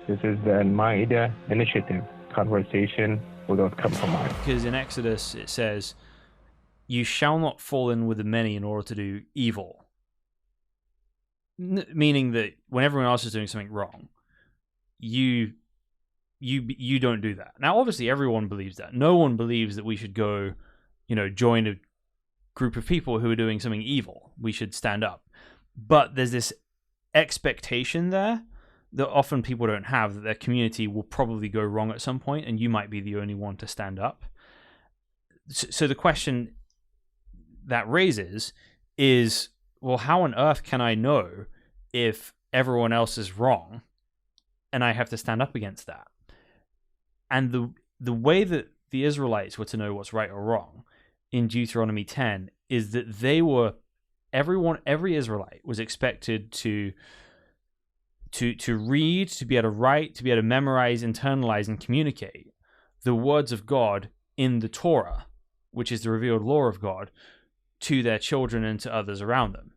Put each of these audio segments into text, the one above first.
This is the Al-Ma'idah initiative, conversation without compromise. Because in Exodus it says, you shall not fall in with the many in order to do evil. Meaning that when everyone else is doing something wrong, you don't do that. Now, obviously, everyone believes that. No one believes that we should go, join a group of people who are doing something evil. We should stand up. But there's this expectation there that often people don't have, that their community will probably go wrong at some point, and you might be the only one to stand up. So the question that raises is, well, how on earth can I know if everyone else is wrong and I have to stand up against that? And the way that the Israelites were to know what's right or wrong in Deuteronomy 10 is that every Israelite was expected to read, to be able to write, to be able to memorize, internalize, and communicate the words of God in the Torah, which is the revealed law of God, to their children and to others around them.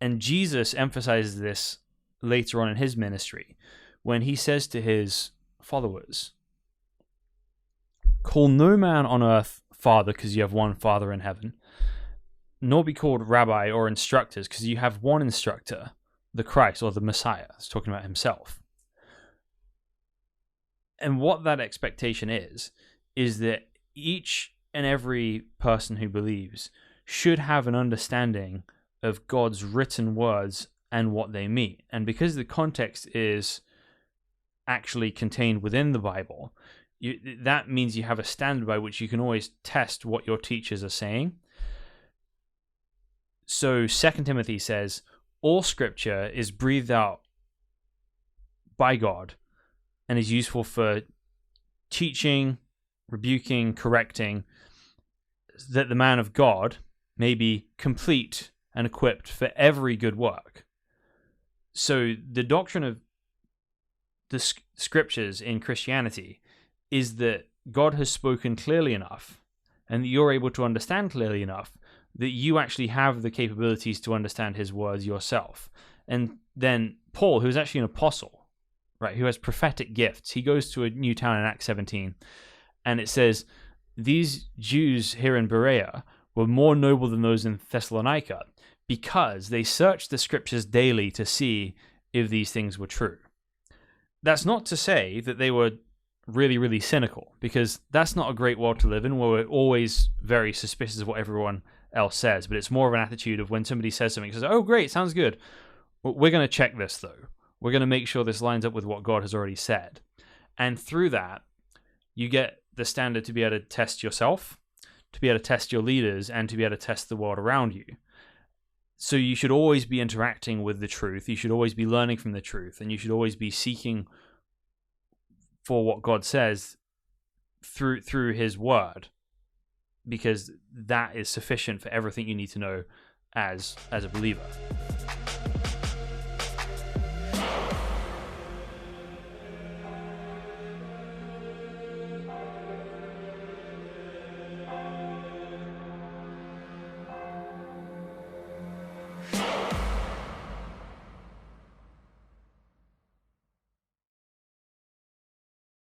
And Jesus emphasizes this later on in his ministry when he says to his followers, call no man on earth father, because you have one Father in heaven, nor be called rabbi or instructors, because you have one instructor, the Christ, or the Messiah. It's talking about himself. And what that expectation is that each and every person who believes should have an understanding of God's written words and what they mean. And because the context is actually contained within the Bible, that means you have a standard by which you can always test what your teachers are saying. So 2 Timothy says, all scripture is breathed out by God and is useful for teaching, rebuking, correcting, that the man of God may be complete and equipped for every good work. So the doctrine of the scriptures in Christianity is that God has spoken clearly enough and that you're able to understand clearly enough that you actually have the capabilities to understand his words yourself. And then Paul, who is actually an apostle, right, who has prophetic gifts, he goes to a new town in Acts 17, and it says, these Jews here in Berea were more noble than those in Thessalonica because they searched the scriptures daily to see if these things were true. That's not to say that they were really, really cynical, because that's not a great world to live in, where we're always very suspicious of what everyone else says. But it's more of an attitude of when somebody says something, says, oh, great, sounds good. We're going to check this, though. We're going to make sure this lines up with what God has already said. And through that, you get the standard to be able to test yourself, to be able to test your leaders, and to be able to test the world around you. So you should always be interacting with the truth. You should always be learning from the truth, and you should always be seeking for what God says through his word, because that is sufficient for everything you need to know as a believer.